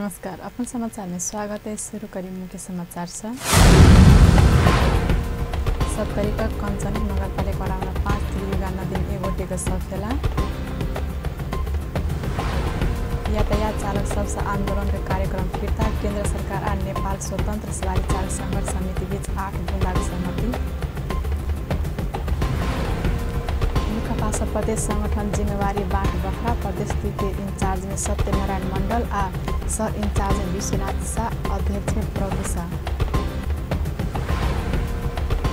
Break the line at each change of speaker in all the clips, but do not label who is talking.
नमस्कार, अपन समाचार में स्वागत है। शुरू करी मुख्य समाचार से। सप्तरी का कंचन नगरपालिका वडा 5 त्रियुगा नदी में एगोटेको सफेला। यातायात चालक सबसे आंदोलन के कार्यक्रम फिर्ता। केंद्र सरकार और नेपाल स्वतंत्र सवारी चालक संघर्ष समिति बीच 8 बुंदा की सहमति। मुखपात्र प्रदेश संगठन जिम्मेवारी बाँट बखरा। प्रदेश 2 के इंचार्ज में सत्यनारायण मंडल आ सह इंचार्ज में विश्वनाथ शाह, अध्यक्ष में प्रभु शाह।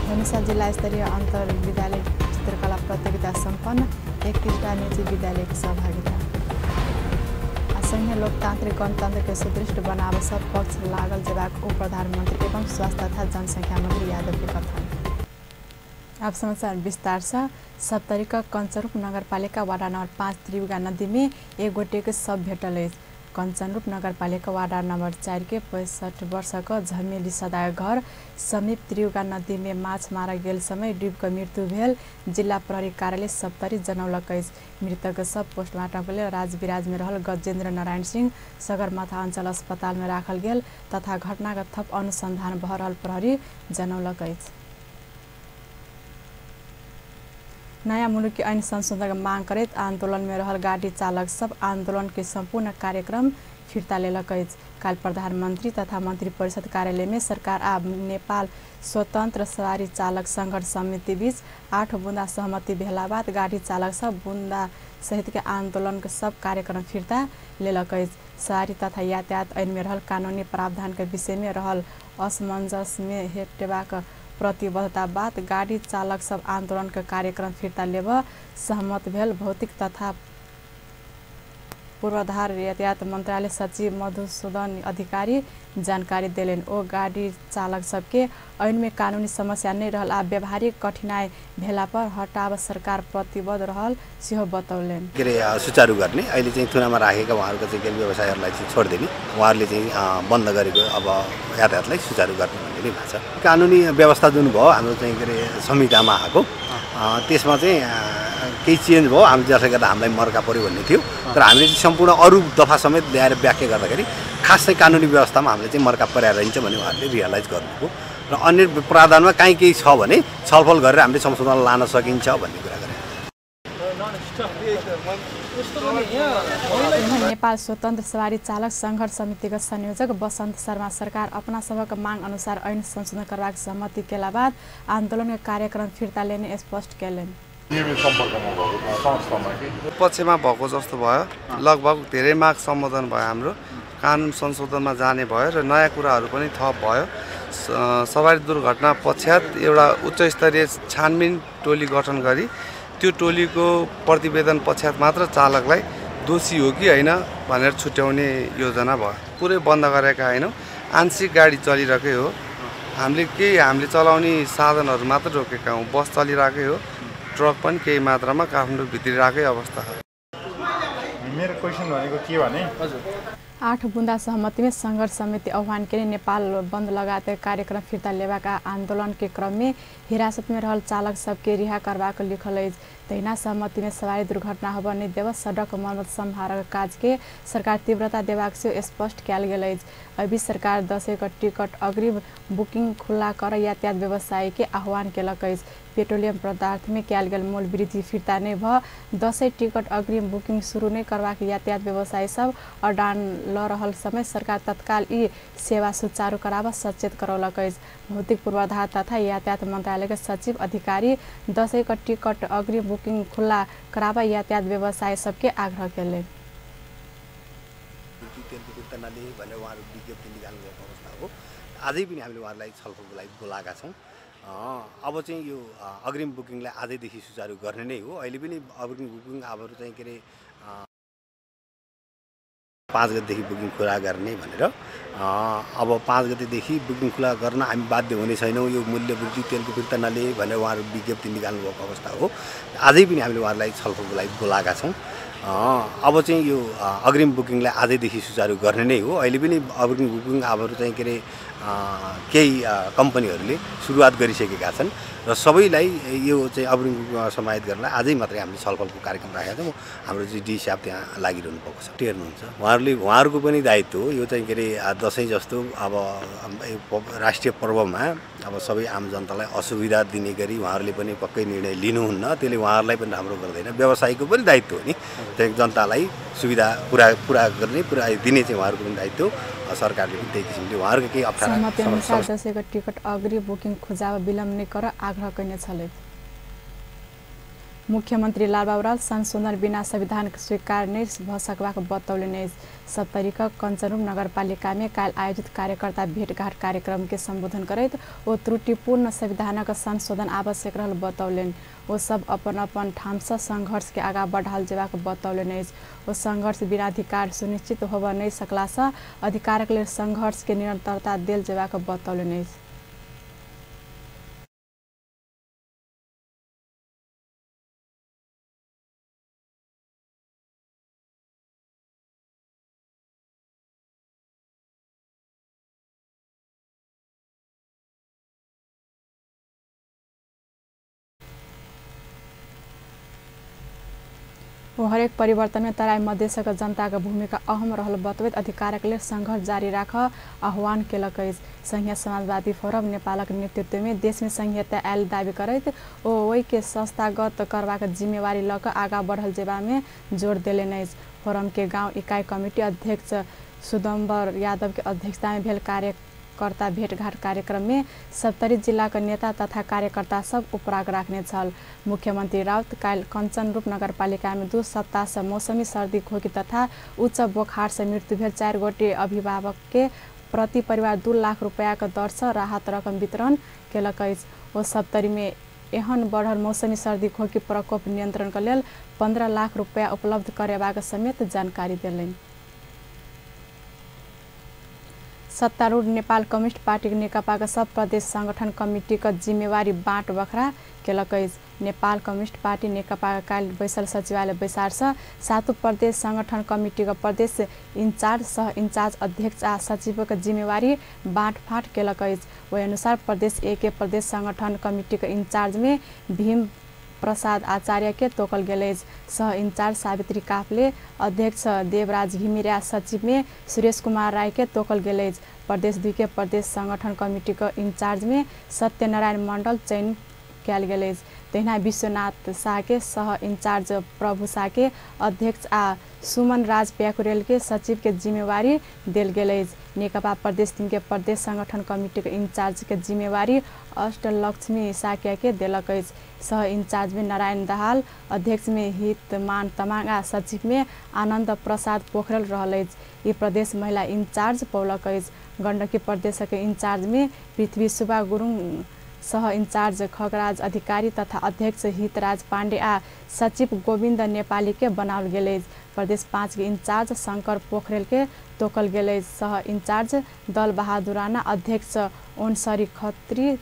धनुषा जिला स्तरीय अंतर विद्यालय चित्रकला प्रतियोगिता संपन्न। 31टा निजी विद्यालय की सहभागिता। संघीय लोकतांत्रिक गणतंत्र के सुदृढ़ बनाव सब पक्ष लागल जवाब उप प्रधानमंत्री एवं स्वास्थ्य तथा जनसंख्या मंत्री यादव के कथन। अब समाचार विस्तार से। सप्तरी का कंचनरूप नगरपालिका वार्ड नंबर 5 त्रियुगा नदी में एगोटेको शव भेटल है। कंचनरूप नगरपालिका वार्ड नंबर 4 के 65 वर्ष का झमेली सदाय घर समीप त्रियुगा नदी में माछ मारा गेल समय डुबकर मृत्यु भेल। जिला प्रहरी कार्यालय सप्तरी जनौलक अछि। मृतक शव पोस्टमार्टमको लेल राजविराज में रहल गजेन्द्र नारायण सिंह सगरमाथा अंचल अस्पताल में राखल गेल तथा घटना का थप अनुसंधान भऽ रहल प्रहरी जनौलक अछि। नया मुलुक के ऐन संशोधन मांग करैत आंदोलन में रहल गाड़ी चालक सब आंदोलन के संपूर्ण कार्यक्रम फिर्ता लेलक अछि। काल प्रधानमंत्री तथा मंत्री परिषद कार्यालय में सरकार आ नेपाल स्वतंत्र सवारी चालक संघर्ष समिति बीच 8 बुंदा सहमति भेला बाद गाड़ी चालक सब बुंदा सहित के आंदोलन के सब कार्यक्रम फिर्ता लेलक अछि। सवारी तथा यातायात ऐन में रहल कानूनी प्रावधान के विषय में रहल असमंजस में हटेबाक प्रतिबद्धता बाद गाड़ी चालक सब आंदोलन के कार्यक्रम फिर्ता लेब सहमत भेल। भौतिक तथा पूर्वाधार यातायात मंत्रालय सचिव मधुसूदन अधिकारी जानकारी देलेन। ओ गाड़ी चालक सबके ऐन में कानूनी समस्या नहीं रहल आ व्यवहारिक कठिनाई भेला पर हटाव सरकार प्रतिबद्ध रहल सेहो बतौलेन।
सुचारू गर्ने अहिले चाहिँ थुनामा राखेका उहाँहरूको चाहिँ व्यवसायहरूलाई चाहिँ छोड्दिने उहाँहरूले चाहिँ बन्द गरेको अब यातायातलाई सुचारू गर्ने भन्ने नै भएको छ। कानुनी व्यवस्था जुन भयो हाम्रो चाहिँ संहितामा आएको त्यसमा चाहिँ केही चेन्ज भयो। हामी जसले गर्दा हामीलाई मर्का पर्यो भन्ने थियो, तर हामीले चाहिँ सम्पूर्ण अरू दफा समेत ल्याएर व्याख्या गर्दाखेरि खास चाहिँ कानुनी व्यवस्थामा हामीले चाहिँ मर्का परेर रहन्छ भन्ने उहाँहरूले रियलाइज गर्नुभयो र अन्य प्रावधानमा काहीँ केही छ भने छलफल गरेर हामीले संशोधन लान सकिन्छ भन्ने कुरा गरे।
नेपाल स्वतंत्र सवारी चालक संघर्ष समिति का संयोजक बसंत शर्मा सरकार अपना सबक मांग अनुसार ऐन संशोधन करबाक सहमति केला बाद आंदोलन के कार्यक्रम फिर्ता लेने स्पष्ट केलेन।
पक्षमा भएको जस्तो भयो, लगभग धेरै माग सम्बोधन भयो। हाम्रो कानुन संशोधनमा जाने भयो र नयाँ कुराहरू पनि थप भयो। सवारी दुर्घटना पश्चात एउटा उच्च स्तरीय छानबिन टोली गठन गरी त्यो टोलीको प्रतिवेदन पश्चात मात्र चालकलाई दोषी हो कि होइन भनेर छुट्याउने योजना भयो। पुरै बन्द गरेका होइनौँ, आंशिक गाडी चलिरहेकै हो। हामीले चलाउने साधनहरू मात्र रोकेका हौँ। बस चलिरहेकै हो, ट्रक पनि केही मात्रामा काठमाडौँ भित्रिरहेकै अवस्था हो।
मेरो क्वेसन भनेको के भने
8 बुंदा सहमति में संघर्ष समिति आह्वान के नेपाल बंद लगाते कार्यक्रम फिर्ता लेबाक आंदोलन के क्रम में हिरासत में रहल चालक सबके रिहा करबाक लिखल अछि। तहिना सहमति में सवारी दुर्घटना होबऽ नहीं देव सड़क मरम्मत संभारक काज के सरकार तीव्रता देबाक से स्पष्ट कयल गेल अछि। अभी सरकार 10 का टिकट अग्रिम बुकिंग खुला कर यातायात व्यवसाय के आह्वान केलक अछि। पेट्रोलियम पदार्थ में कयल गेल मूल्य वृद्धि फिर्ता नहीं भ 10 टिकट अग्रिम बुकिंग शुरू नहीं करबाक यातायात व्यवसायी सब अडान ल रहल समय सरकार तत्काल ई सेवा सुचारू कराब सचेत करौलक अछि। भौतिक पूर्वाधार तथा यातायात मंत्रालय के सचिव अधिकारी 10 का टिकट अग्रिम बुकिंग खुला कराब यातायात व्यवसाय सबके आग्रह केले।
आजै पनि हामीले उहाँहरूलाई छलफलको लागि बोलाएका छौँ। अब चाहिँ यो अग्रिम बुकिङलाई आजैदेखि सुचारू गर्ने नै हो। अहिले पनि अग्रिम बुकिङ अब चाहिँ के अरे 5 गतेदेखि बुकिङ खुला गर्ने भनेर अब 5 गतेदेखि बुकिङ खुला गर्न हामी बाध्य हुने छैनौँ। यो मूल्य वृद्धि तेलको फिर्ता नलिए भनेर उहाँहरू विज्ञप्ति निकाल्नु भएको अवस्था हो। आजै पनि हामीले उहाँहरूलाई छलफलको लागि बोलाएका छौँ। अब चाहिँ यो अग्रिम बुकिङलाई आजैदेखि सुचारू गर्ने नै हो। अहिले पनि अग्रिम बुकिङ अब चाहिँ के अरे केही कम्पनीहरूले सुरुवात गरिसकेका छन् र सबैलाई यो चाहिँ अग्रिम समाहित गर्नलाई आजै मात्रै हामीले छलफलको कार्यक्रम राखेका छौँ। हाम्रो चाहिँ डी साहब त्यहाँ लागिरहनु भएको छ, टेर्नुहुन्छ। उहाँहरूको पनि दायित्व हो। यो चाहिँ के अरे दसैँ जस्तो अब राष्ट्रिय पर्वमा अब सबै आम जनतालाई असुविधा दिने गरी उहाँहरूले पनि पक्कै निर्णय लिनुहुन्न, त्यसले उहाँहरूलाई पनि राम्रो गर्दैन। व्यवसायीको पनि दायित्व हो नि, त्यही जनतालाई सुविधा पुरा गर्ने दिने चाहिँ उहाँहरूको पनि दायित्व। सरकारले पनि त्यही किसिमले उहाँहरूको केही
अप्ठ्यारो दसैँको टिकट अग्रिम बुकिङ खुजावा विलम्ब नै कर आग्रह गर्ने छले। मुख्यमंत्री लालबाबू राउत संशोधन बिना संविधान स्वीकार नहीं भसकवाक बतौले नहीं। सप्तरीका कंचनपुर नगरपालिका में काल आयोजित कार्यकर्ता भेटघाट कार्यक्रम के संबोधन करत वो त्रुटिपूर्ण संविधान का संशोधन आवश्यक रहल बतौलन। वो सब अपन अपन ठाम से संघर्ष के आगा बढ़ाल जेबाक बतौले नहीं। वो संघर्ष बिना अधिकार सुनिश्चित होब नहीं सकला से अधिकार के लिए संघर्ष के निरंतरता दिल जेबाक बतौले नहीं। वो हरेक परिवर्तन में तराई मधेश का जनता का भूमिका अहम रहल बतवैत अधिकार के लिए संघर्ष जारी राख आह्वान केलक। संघीय समाजवादी फोरम नेपालक नेतृत्व में देश में संघीयता आयल दावी करत ओ वही के संस्थागत करवा के जिम्मेवारी लक आगा बढ़ल जेबा में जोर दिले नहीं। फोरम के गांव इकाई कमिटी अध्यक्ष सुदम्बर यादव के अध्यक्षता में भेल कार्यकर्ता भेटघाट कार्यक्रम में सप्तरी जिला का नेता तथा कार्यकर्ता सब उपराग राख्ने छल। मुख्यमंत्री राउत काल कंचनपुर नगरपालिका में 2 सप्ताह से मौसमी सर्दी खोकी तथा उच्च बोखार से मृत्यु भेल 4 गोटे अभिभावक के प्रति परिवार 2 लाख रुपया का दर से राहत रकम वितरण केलक। ओ सप्तरी में एहन बढ़ल मौसमी सर्दी खोकी प्रकोप नियंत्रण के लेल 15 लाख रुपया उपलब्ध करेबाक समेत जानकारी दिलनि। सत्तारूढ़ नेपाल कम्युनिस्ट पार्टी नेकपा का सब प्रदेश संगठन कमिटी का जिम्मेवारी बाँट बखरा केलक। नेपाल कम्युनिस्ट पार्टी नेकपा काल बैसल सचिवालय बैसार से 7 प्रदेश संगठन कमिटी का प्रदेश इंचार्ज सह इंचार्ज अध्यक्ष आ सचिव का जिम्मेवारी बाँटफाँट केलक। वही अनुसार प्रदेश ए के प्रदेश संगठन कमिटी का इंचार्ज में भीम प्रसाद आचार्य के तोकल गेल। सह इंचार्ज सावित्री काफले, अध्यक्ष देवराज घिमिरे, सचिव में सुरेश कुमार राय के तोकल गेल। प्रदेश 2 के प्रदेश संगठन कमिटी का इंचार्ज में सत्यनारायण मंडल चयन किया गेल। तहिना विश्वनाथ शाह के सह इंचार्ज, प्रभु शाह के अध्यक्ष आ सुमन राज प्याकुरेल के सचिव के जिम्मेवारी दिल गेल। नेकपा प्रदेश 3 के प्रदेश संगठन कमिटी के इंचार्ज के जिम्मेवारी अष्टलक्ष्मी साकिया के दिलक। सह इंचार्ज में नारायण दाहाल, अध्यक्ष में हितमान तमाङ आ सचिव में आनंद प्रसाद पोखरेल रहल। ये प्रदेश महिला इंचार्ज पौलक। गण्डकी प्रदेश के इंचार्ज में पृथ्वी सुब्बा गुरुङ, सह इंचार्ज खगराज अधिकारी तथा अध्यक्ष हितराज पाण्डे आ सचिव गोविंद नेपाली के बनावल गेल। प्रदेश 5 के इंचार्ज शंकर पोखरेल के तोकल गेल। सह इंचार्ज दल बहादुर राणा, अध्यक्ष ओनसरी खत्री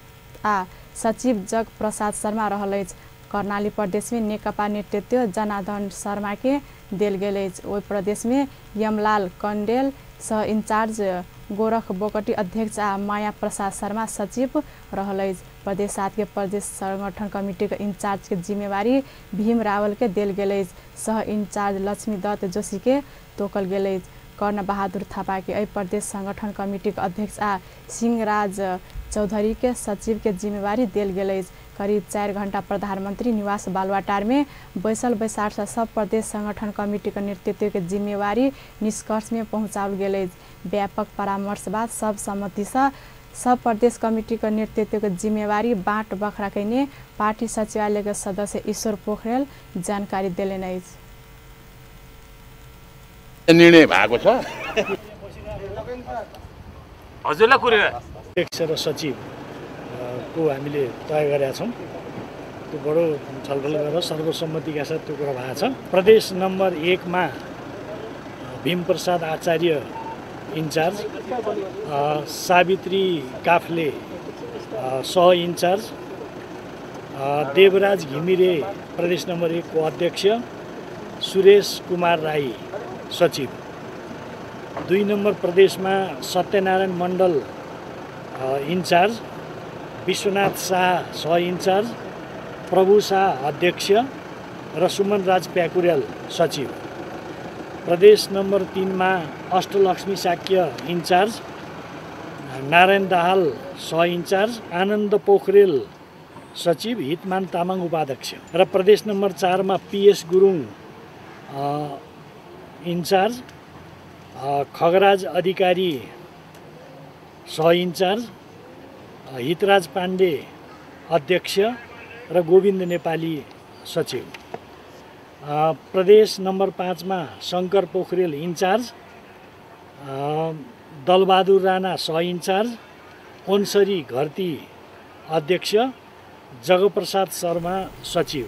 आ सचिव जग प्रसाद शर्मा रहल। कर्णाली प्रदेश में नेकपा नेतृत्व जनार्दन शर्मा के दिल गेल। ओहि प्रदेश में यमलाल कण्डेल सह इंचार्ज, गोरख बोकटी अध्यक्ष आ माया प्रसाद शर्मा सचिव रहल। प्रदेश 7 के प्रदेश संगठन कमिटी के इंचार्ज के जिम्मेवारी भीम रावल के दिल गेल। सह इंचार्ज लक्ष्मी दत्त जोशी के तोकल गेल। कर्ण बहादुर थापा के प्रदेश संगठन कमिटी के अध्यक्ष आ सिंहराज चौधरी के सचिव के जिम्मेवारी दिल गेल। करीब 4 घंटा प्रधानमंत्री निवास बालुवाटार में बैसल बैसार से सब प्रदेश संगठन कमिटी के नेतृत्व के जिम्मेवारी निष्कर्ष में पहुँचाल गेल। व्यापक परामर्श बाद सब सम्मति से सब प्रदेश कमिटी के नेतृत्व के जिम्मेवारी बाँट बखरा कैने पार्टी सचिवालय के सदस्य ईश्वर पोखरेल जानकारी दिले।
निर्णय भएको छ
हजुरलाई कुरा
अध्यक्ष र सचिव को हामीले तय गरेका छौँ। त्यो बडो छलफल गरेर सर्वसम्मतिका साथ त्यो कुरा भएको छ। प्रदेश नम्बर 1 मा भीमप्रसाद आचार्य इन्चार्ज, सावित्री काफले सह इन्चार्ज, देवराज घिमिरे प्रदेश नम्बर 1 को अध्यक्ष, सुरेश कुमार राई सचिव। 2 नम्बर प्रदेश में सत्यनारायण मंडल इन्चार्ज, विश्वनाथ शाह सह इन्चार्ज, प्रभु शाह अध्यक्ष र सुमन राज प्याकुरेल सचिव। प्रदेश नम्बर 3 मा अष्टलक्ष्मी शाक्य इन्चार्ज, नारायण दाहाल सह इन्चार्ज, आनन्द पोखरेल सचिव, हितमान तामाङ उपाध्यक्ष। र प्रदेश नम्बर 4 मा PS गुरुङ इन्चार्ज, खगराज अधिकारी सह इन्चार्ज, हितराज पाण्डे अध्यक्ष र गोविन्द नेपाली सचिव। प्रदेश नम्बर 5 मा शङ्कर पोखरेल इन्चार्ज, दलबहादुर राणा सह इन्चार्ज, ओन्सरी घरती अध्यक्ष, जगप्रसाद शर्मा सचिव।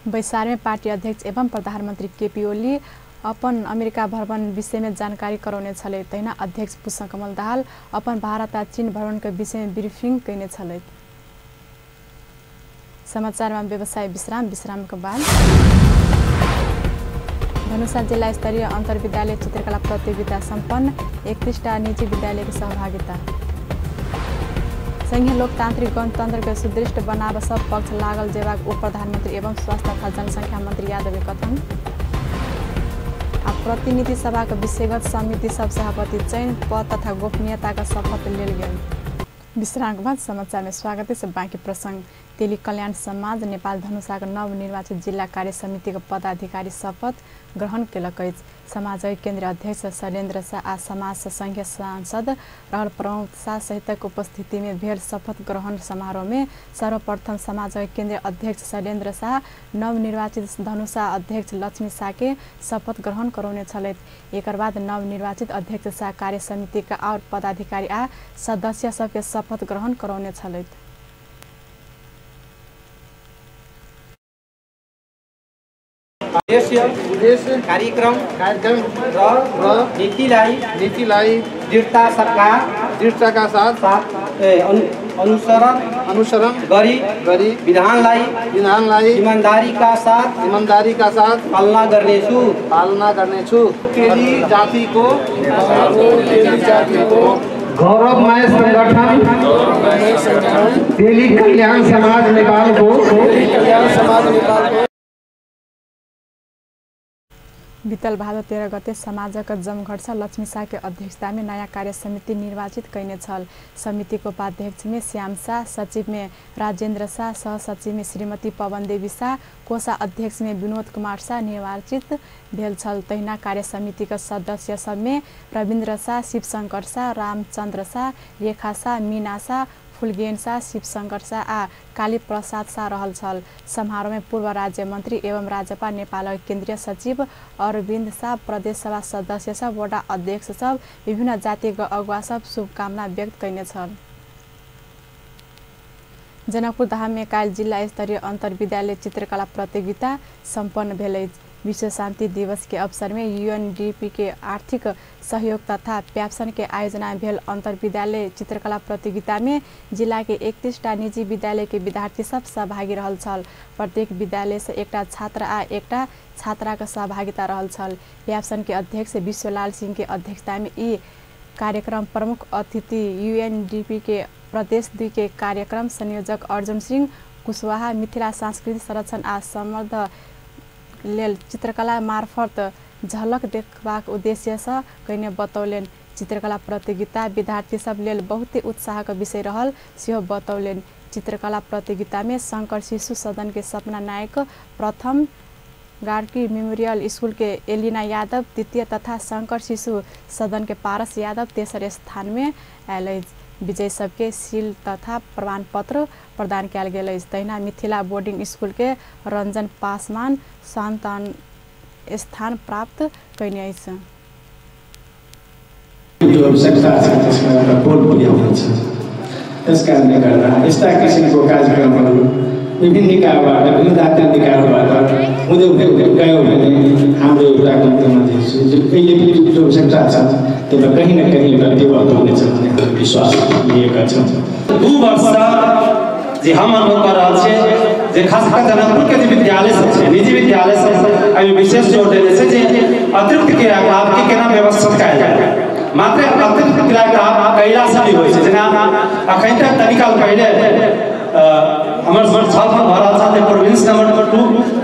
बैसार में पार्टी अध्यक्ष एवं प्रधानमंत्री केपी ओली अपन अमेरिका भ्रमण विषय में जानकारी कराउने छले। तहिना अध्यक्ष पुष्पकमल दाहाल अपन भारत आ चीन भ्रमण के विषय में ब्रीफिंग कैने छले। समाचार में व्यवसाय विश्राम के बाद धनुषा जिला स्तरीय अंतर्विद्यालय चित्रकला प्रतियोगिता संपन्न। 31टा निजी विद्यालय की सहभागिता। संघीय लोकतांत्रिक गणतंत्र के सुदृढ़ बनाव सब पक्ष लागल जेबाक उप प्रधानमंत्री एवं स्वास्थ्य तथा जनसंख्या मंत्री यादव कथन। प्रतिनिधि सभा के विषयगत समिति सब सभापति चयन पद तथा गोपनीयता का शपथ लेल गेल। विश्राम के बाद समाचार में स्वागत है। बाँकी प्रसंग। तेली कल्याण समाज नेपाल धनुषा नवनिर्वाचित जिल्ला कार्य समिति के पदाधिकारी शपथ ग्रहण केलक। समाजवादी केन्द्रीय अध्यक्ष शैलेन्द्र शाह आ समाज संघीय सांसद रहल प्रमोद शाह सहित उपस्थिति में भेल शपथ ग्रहण समारोह में सर्वप्रथम समाजवादी केन्द्रीय अध्यक्ष शैलेन्द्र शाह नवनिर्वाचित धनुषा अध्यक्ष लक्ष्मी शाह के शपथ ग्रहण कराउने छले। एकर बाद नवनिर्वाचित अध्यक्ष शाह कार्य समिति का और पदाधिकारी आ सदस्य सबके शपथ ग्रहण कराउने छले।
उद्देश्य कार्यक्रम र नीतिलाई दृढ़ता का साथ अनुसरण गरी विधानलाई ईमानदारी का साथ पालना गर्नेछु। तेली जाति को गौरवमय संगठन तेली कल्याण समाज नेपाल को
बीतल भादो 13 गते समाजक जमघट छ लक्ष्मी शाह के अध्यक्षता में नया कार्य समिति निर्वाचित कैने छल। समिति को उपाध्यक्ष में श्याम शाह, सचिव में राजेन्द्र शाह, सह सचिव में श्रीमती पवन देवी शाह, कोषा अध्यक्ष में विनोद कुमार शाह निर्वाचित भेल छल। तहिना कार्य समिति का सदस्य सब में प्रवीन्द्र शाह, शिवशंकर शाह, रामचंद्र शाह, रेखा शाह, मीना शाह, फुलगेन शाह, शिवशंकर शाह आ काली प्रसाद शाह रहल छल। समारोह में पूर्व राज्य मंत्री एवं राज्यपाल नेपाल केंद्रीय सचिव अरविंद शाह, प्रदेश सभा सदस्य सब, वडा अध्यक्ष सब, विभिन्न जातिक अगुवा सब शुभकामना व्यक्त कैने छन्। जनकपुर धाम में काल जिला स्तरीय अंतर्विद्यालय चित्रकला प्रतियोगिता संपन्न भेल। विश्व शांति दिवस के अवसर में UNDP के आर्थिक सहयोग तथा प्याप्सन के आयोजना भेल अंतर्विद्यालय चित्रकला प्रतियोगिता में जिला के 31टा निजी विद्यालय के विद्यार्थी सब सहभागी रहल छल। प्रत्येक विद्यालय से एकटा छात्र आ एकटा छात्रा का सहभागिता रहल छल। प्याप्सन के अध्यक्ष विश्वलाल सिंह के अध्यक्षता में ई कार्यक्रम प्रमुख अतिथि UNDP के प्रदेश 2 के कार्यक्रम संयोजक अर्जुन सिंह कुशवाहा मिथिला सांस्कृतिक संरक्षण आ संवर्धन लेल चित्रकला मार्फत झलक देखबाक उद्देश्य से कहिने बतौलेन। चित्रकला प्रतियोगिता विद्यार्थी सब लेल बहुते उत्साह का विषय रहल सेहो बतौलेन। चित्रकला प्रतियोगिता में शंकर शिशु सदन के सपना नायक प्रथम, गार्की मेमोरियल स्कूल के एलिना यादव द्वितीय तथा शंकर शिशु सदन के पारस यादव तेसर स्थान में आयल। विजय सबके सील तथा प्रमाण पत्र प्रदान किया गेल। तहिना मिथिला बोर्डिंग स्कूल के रंजन पासवान संतान स्थान प्राप्त कैने छ।
यो आवश्यकता छ त्यसमा एउटा बोल पुर्याउनु छ। त्यसकारणले गर्दा यस्ता किसिमको कार्यक्रमहरू विभिन्न निकायबाट विभिन्न जातीय निकायबाट हुँदै गयो भने हाम्रो एउटा गन्तव्यमा देख्छु जो कहिले पनि जो आवश्यकता छ त्यसमा कहीँ न कहीँ एउटा डेभलप हुनेछ भन्ने हामी विश्वास लिएका छौँ। 2 वर्ष जे हम अनुभव कर रहल छियै जे खास कर जनकपुर के विद्यालय सब छै निजी विद्यालय सब एहि विशेष जोर देने छै जे अतिरिक्त क्रियाकलाप के केना व्यवस्थित कयल जाय। मात्रै अतिरिक्त किराया कैला भी होइ छै जेना अखन तक तनिका पहिले हमर छलफल भऽ रहल छथि प्रोविंस नंबर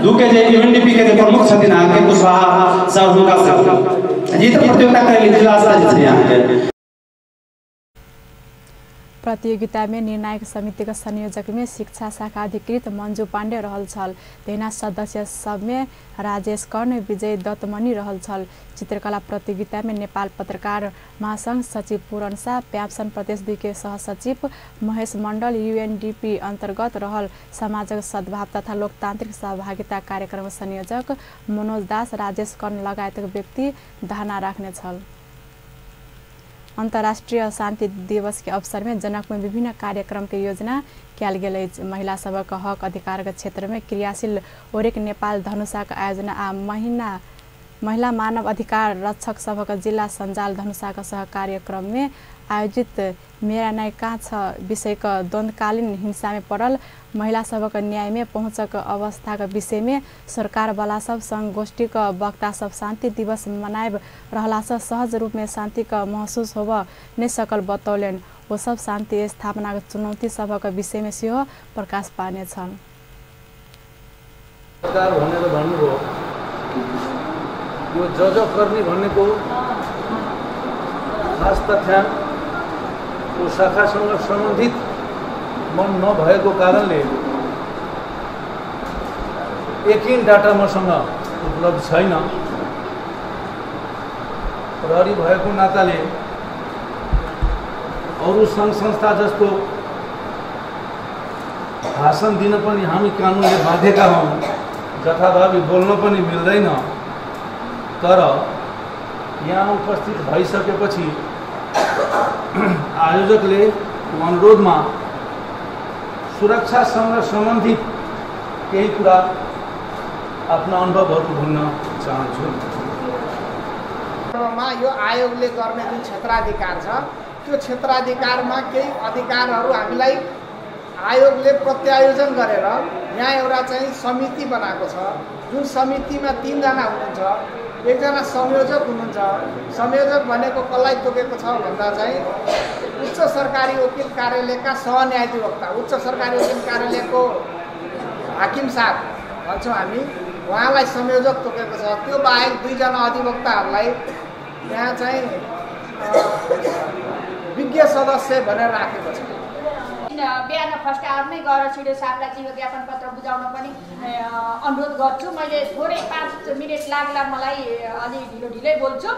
2 के जे यूएनडीपी के प्रमुख छथिन अहाँके कुशवाहा सर हुनका सब जी तऽ प्रतियोगिता करे जिला स्तर जे छै अहाँके
प्रतियोगिता में निर्णायक समिति का संयोजक में शिक्षा शाखा अधिकृत मंजू पांडे रहल छल। तेना सदस्य सब में राजेश कर्ण, विजय दत्तमणि रहल छल। चित्रकला प्रतियोगिता में नेपाल पत्रकार महासंघ सचिव पूरण शाह, प्याप्सन प्रदेश 2 के सहसचिव महेश मण्डल, यूएनडीपी अंतर्गत रहल सामाजिक सद्भाव तथा लोकतांत्रिक सहभागिता कार्यक्रम संयोजक मनोज दास, राजेश कर्ण लगायत व्यक्ति धारणा राख्ने छल। अंतर्राष्ट्रीय शांति दिवस के अवसर में जनक में विभिन्न कार्यक्रम के योजना कियाल गेल अछि। महिला सबक हक अधिकार के क्षेत्र में क्रियाशील ओरेक नेपाल धनुषा का आयोजना आ महिला मानव अधिकार रक्षक सबक जिला संजाल धनुषा का सह कार्यक्रम में आयोजित मेरा न्याय कहाँ छ विषय का द्वंद्वकालीन हिंसा में पड़ल महिला सबक न्याय में पहुँचक अवस्था का विषय में सरकार वाला सब संघ गोष्ठी का वक्ता सब शांति दिवस मनाएब रहला से सहज रूप में शांति का महसूस होब नहीं सकल बतौलन। वो सब शांति स्थापना का चुनौती सबक विषय में सेहो प्रकाश पाने छन्।
यो जजकर्मी भनेको खास तथ्याङ्क को शाखासँग सम्बन्धित मन नभएको कारणले एकिन डाटा मसँग उपलब्ध छैन। प्रहरी भएको नाताले अरू सङ्घ संस्था जस्तो भाषण दिन पनि हामी कानुनले बाध्यका हौँ, जथाभावी बोल्न पनि मिल्दैन। तर यहाँ उपस्थित भइसकेपछि आयोजकले अनुरोधमा सुरक्षासँग सम्बन्धित केही कुरा आफ्ना अनुभवहरू भन्न चाहन्छु।
यो आयोगले गर्ने जुन क्षेत्राधिकार छ त्यो क्षेत्राधिकारमा केही अधिकारहरू हामीलाई आयोगले प्रत्यायोजन गरेर यहाँ एउटा चाहिँ समिति बनाएको छ। जुन समितिमा 3 जना हुनुहुन्छ, एकजना संयोजक हुनुहुन्छ। संयोजक भनेको कसलाई तोकेको छ भन्दा चाहिँ उच्च सरकारी वकिल कार्यालयका सहन्यायाधिवक्ता, उच्च सरकारी वकिल कार्यालयको हाकिम साहब भन्छौँ हामी, उहाँलाई संयोजक तोकेको छ। त्यो बाहेक 2 जना अधिवक्ताहरूलाई यहाँ चाहिँ विज्ञ सदस्य भनेर राखेको छ।
बिहान फर्स्ट आवरमै गएर छिटो साहबलाई चाहिँ ज्ञापन पत्र बुझाउन पनि अनुरोध गर्छु। मैले थोरै 5 मिनट लाग्ला, मलाई अलि ढिलै बोल्छु।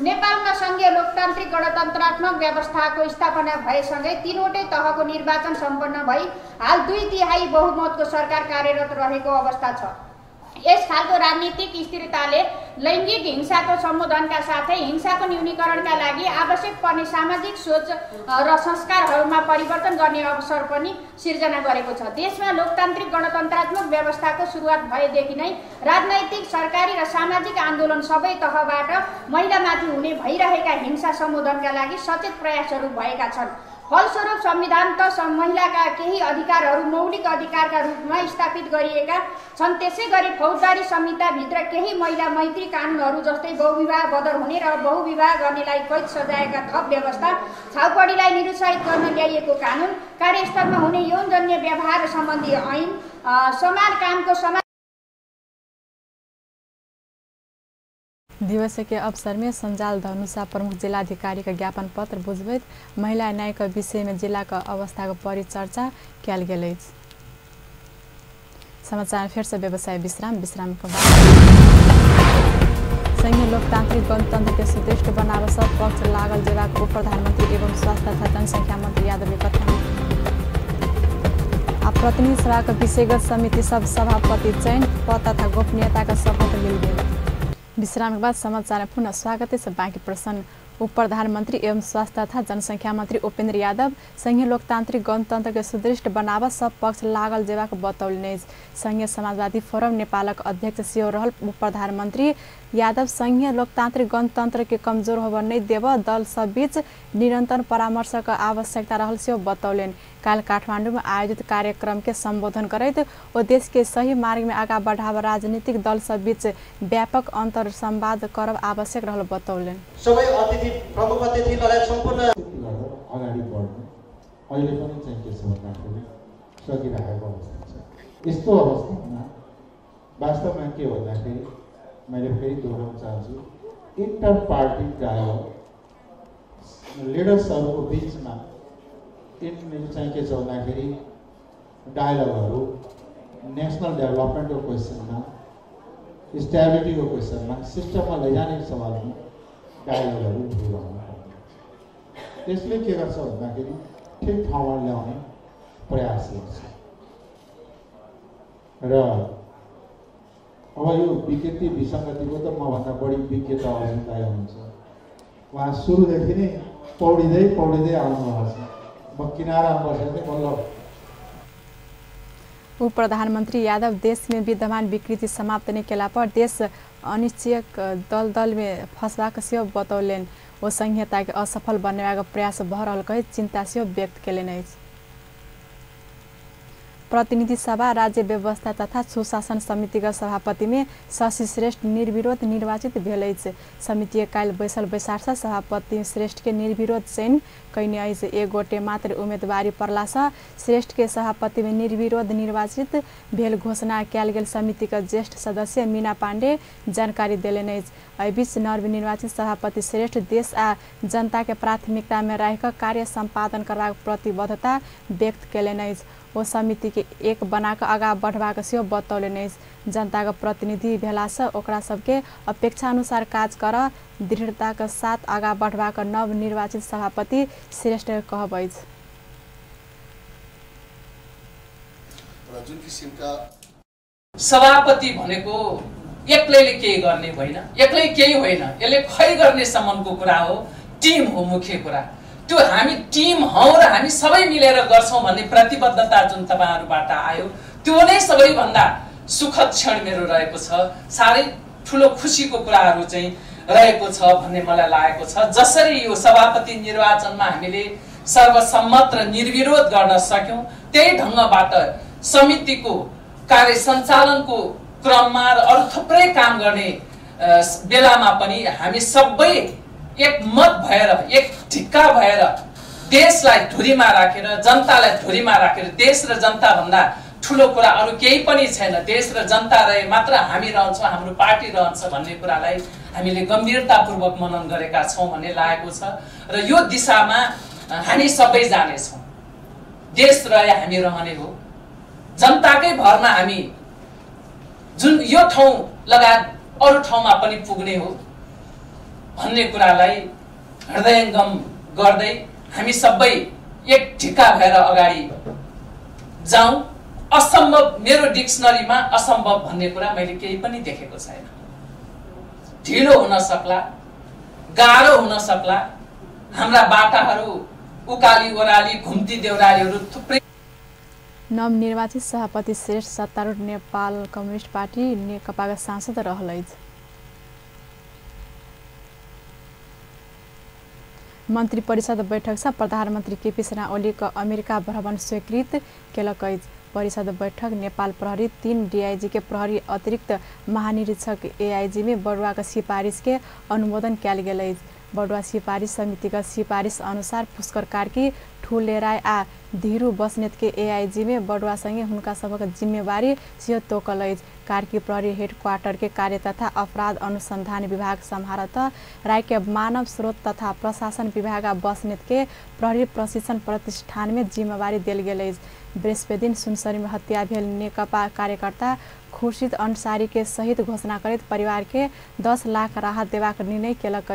नेपालमा सङ्घीय लोकतान्त्रिक गणतन्त्रात्मक व्यवस्थाको स्थापना भएसँगै 3वटै तहको निर्वाचन सम्पन्न भई हाल 2/3 बहुमतको सरकार कार्यरत रहेको अवस्था छ। यस खालको राजनीतिक स्थिरताले लैङ्गिक हिंसाको सम्बोधनका साथै हिंसाको न्यूनीकरणका लागि आवश्यक पर्ने सामाजिक सोच र संस्कारहरूमा परिवर्तन गर्ने अवसर पनि सिर्जना गरेको छ। देशमा लोकतान्त्रिक गणतन्त्रात्मक व्यवस्थाको सुरुवात भएदेखि नै राजनैतिक, सरकारी र सामाजिक आन्दोलन सबै तहबाट महिलामाथि हुने भइरहेका हिंसा सम्बोधनका लागि सचेत प्रयासहरू भएका छन्। फलस्वरूप संविधान त महिलाका केही अधिकारहरू मौलिक अधिकारका रूपमा स्थापित गरिएका छन्। त्यसै गरी फौजदारी संहिताभित्र केही महिला मैत्री कानुनहरू जस्तै बहुविवाह बदर हुने र बहुविवाह गर्नेलाई कैद सजायका थप व्यवस्था, छाउपडीलाई निरुत्साहित गर्न ल्याइएको कानुन, कार्यस्थलमा हुने यौनजन्य व्यवहार सम्बन्धी ऐन, समान कामको समान
दिवस के अवसर में संजाल धनुषा प्रमुख जिलाधिकारी का ज्ञापन पत्र बुझबैत महिला न्याय का विषय में जिला का अवस्था को परिचर्चा कियाल गेल अछि। समाचार फिर से व्यवसाय विश्राम के बाद संघीय लोकतांत्रिक गणतंत्र के सुदृढ़ बनाव सब पक्ष लागल जेबाक उप प्रधानमंत्री एवं स्वास्थ्य तथा जनसंख्या मंत्री यादव कथन। प्रतिनिधि सभा का विषयगत समिति सब सभापति चयन पद तथा गोपनीयता का शपथ लेल गेल। विश्राम के बाद समाचार में पुनः स्वागत है। बाकी प्रश्न उप प्रधानमंत्री एवं स्वास्थ्य तथा जनसंख्या मंत्री उपेन्द्र यादव संघीय लोकतांत्रिक गणतंत्र के सुदृढ़ बनाव सब पक्ष लागल जेबाक बतौलने। संघीय समाजवादी फोरम नेपालक अध्यक्ष सेहो रहल उप प्रधानमंत्री यादव संघीय लोकतांत्रिक गणतंत्र के कमजोर होबे नहीं देव दल सब बीच निरंतर परामर्श का आवश्यकता रहल से बतौलन। काल काठमांडू में आयोजित कार्यक्रम के संबोधन करत ओ देश के सही मार्ग में आगा बढ़ाव राजनीतिक दल सब बीच व्यापक अंतर संवाद करब आवश्यक रहल बतौलन।
सबै अतिथि प्रमुख अतिथिलाई सम्पूर्ण
अगाडि बढ्नु अहिले पनि चाहिँ के छ भन्दाखेरि सकिरहेको अवस्था छ। यस्तो अवस्थामा वास्तवमा के भन्दाखेरि मैले फेरि दोहोऱ्याउन चाहन्छु इंटर पार्टी डायलग लिडर्सहरूको बिचमा चाहिँ के छ भन्दाखेरि डायलगहरू नेसनल डेभलपमेन्टको क्वेसनमा स्टेबिलिटीको क्वेसनमा सिस्टममा लैजाने सवालमा डायलगहरू भइरहनु पर्छ। त्यसले के गर्छ भन्दाखेरि ठिक ठाउँमा ल्याउने प्रयास गर्छ र अब यो विकृति विसङ्गतिको त मभन्दा बढी विज्ञता अर्जुन दाइ हुनुहुन्छ। उहाँ सुरुदेखि नै पौडिँदै पौडिँदै आउनुभएको छ। म किनारामा बसेर चाहिँ बल्ल
उप प्रधानमंत्री यादव देश में विद्यमान विकृति समाप्त नहीं केला पर देश अनिश्चयक दल में फंसवाक से बतौलन। वो संहिता के असफल बनने का प्रयास भ रहल कही चिंता से व्यक्त केलन। प्रतिनिधि सभा राज्य व्यवस्था तथा सुशासन समिति का सभापति में शशि श्रेष्ठ निर्विरोध निर्वाचित भेल। समिति काल बैसल बैसार सभापति श्रेष्ठ के निर्विरोध चयन कैने अछि। एक गोटे मात्र उम्मीदवारी परला श्रेष्ठ के सभापति में निर्विरोध निर्वाचित भेल घोषणा कयल गेल। समिति का ज्येष्ठ सदस्य मीना पांडे जानकारी देलन। एहि बीच नवनिर्वाचित सभापति श्रेष्ठ देश आ जनता के प्राथमिकता में रह कार्य संपादन करबाक प्रतिबद्धता व्यक्त केलन। वो समिति के एक बनाकर आगा बढ़वाक से बतौलन। जनता का प्रतिनिधि भेला से ओकरा सबके अपेक्षा अनुसार काज कर दृढ़ता के साथ आगा बढ़वाक नवनिर्वाचित सभापति श्रेष्ठ कहब।
जुन किसिमका
सभापति भनेको एक्लैले केही गर्ने होइन, एक्लै केही होइन, यसले खै गर्ने सम्मको कुरा हो। टिम हो मुख्य कुरा। त्यो हामी टिम हौ र हामी सबै मिलेर गर्छौं भन्ने प्रतिबद्धता जुन तपाईहरुबाट आयो त्यो नै सबैभन्दा सुखद क्षण मेरो रहेको छ। सारै ठूलो खुशीको कुराहरु चाहिँ रहेको छ भन्ने मलाई लागेको छ। जसरी यो सभापति निर्वाचनमा हामीले सर्वसम्मत र निर्विरोध गर्न सक्यौं त्यही ढंगबाट समितिको कार्य सञ्चालनको क्रममा र अरु थुप्रै काम गर्ने बेलामा पनि हामी सबै एकमत भएर एक ढिक्का भएर देशलाई धुरीमा राखेर जनतालाई धुरीमा राखेर देश र जनता भन्दा ठूलो कुरा अरु केही पनि छैन। देश र जनता रहे मात्र हामी रहन्छौं, हाम्रो पार्टी रहन्छ भन्ने कुरालाई हामीले गम्भीरतापूर्वक मनन गरेका छौं भन्ने लागेको छ र यो दिशामा हामी सबै जानेछौं। देश रहे हामी रहने हो, जनताकै भरमा हामी जुन यो ठाउँ लगायत अरु ठाउँमा पनि पुग्ने हो भन्ने कुरालाई हृदयंगम गर्दै हामी सबै एक ढिक्का भएर अगाडि जाउँ। असम्भव मेरो डिक्सनरीमा असम्भव भन्ने कुरा मैले केही पनि देखेको छैन। ढिलो हुन सक्ला, गाह्रो हुन सक्ला, हाम्रा बाटाहरू उकाली ओराली घुम्ती देउरालीहरू थुप्रै।
नवनिर्वाचित सभापति श्रेष्ठ सत्तारूढ नेपाल कम्युनिस्ट पार्टी नेकपाका सांसद रहलै। मंत्री परिषद बैठक से प्रधानमंत्री केपी शर्मा ओली का अमेरिका भ्रमण स्वीकृत केलक। परिषद बैठक नेपाल प्रहरी 3 डीआईजी के प्रहरी अतिरिक्त महानिरीक्षक एआईजी में बड़ुआ का सिफारिश के अनुमोदन कयल गेल। बड़ुआ सिफारिश समिति का सिफारिश अनुसार पुष्कर कार्की ठुले राय आ धीरू बस्नेत के एआईजी में बड़ुआ संगे हुनका सबक जिम्मेवारी से तोकल। कार्की प्रहरी हेडक्वार्टर के कार्य तथा अपराध अनुसंधान विभाग संभारत राय के मानव स्रोत तथा प्रशासन विभाग बस्नेत के प्रहरी प्रशिक्षण प्रतिष्ठान में जिम्मेवारी दिल गेल। बृहस्पति दिन सुनसरी में हत्या भेल नेकपा कार्यकर्ता खुर्शीद अंसारी के सहित घोषणा करत परिवार के 10 लाख राहत देवाक निर्णय केलक।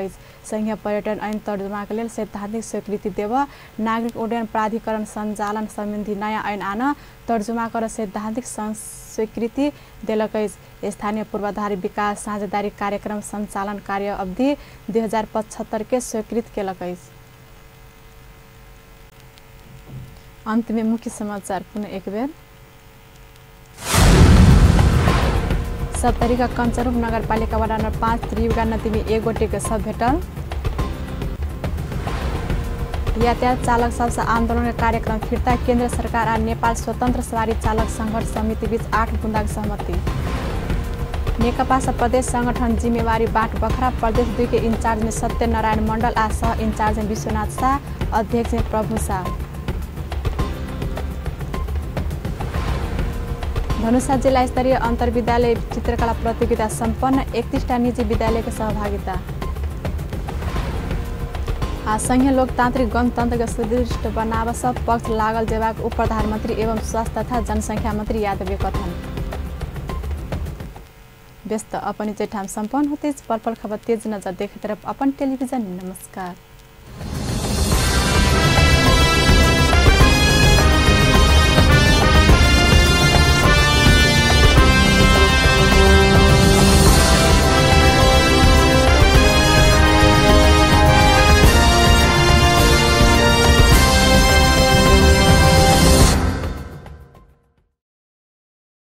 संघीय पर्यटन ऐन तर्जुमा के लेल सैद्धांतिक स्वीकृति देव, नागरिक उड्डयन प्राधिकरण संचालन संबंधी नया ऐन आन तर्जुमा कर सैद्धांतिक स्वीकृति देलक। स्थानीय पूर्वाधार विकास साझेदारी कार्यक्रम संचालन कार्य अवधि 2075 के स्वीकृत केलक। अंत में मुख्य समाचार पुनः एक बेर। सप्तरीका कञ्चरूप नगरपालिका वडा नम्बर 5 त्रियुगा नदीमा 1 गोटेको सब भेटल। यातायात चालक सबसे आन्दोलन कार्यक्रम फिर्ता केन्द्र सरकार आ नेपाल स्वतन्त्र सवारी चालक सङ्घर्ष समिति बीच 8 बुँदाको सहमति। नेकपा प्रदेश संगठन जिम्मेवारी बाट बखरा प्रदेश 2 के इन्चार्ज में सत्यनारायण मण्डल आ सह इन्चार्ज में विश्वनाथ शाह अध्यक्ष में प्रभु शाह। धनुषा जिल्ला स्तरीय अन्तर्विद्यालय चित्रकला प्रतियोगिता सम्पन्न 31टा निजी विद्यालयको सहभागिता। संघीय लोकतान्त्रिक गणतन्त्रको सुदृढ बनावस पक्ष लागल जेवाक उप प्रधानमन्त्री एवं स्वास्थ्य तथा जनसङ्ख्या मन्त्री यादव कथन। व्यस्त अपन ठाम सम्पन्न होते पल पल खबर तेज नजर देखे तरफ अपन टेलीविजन। नमस्कार।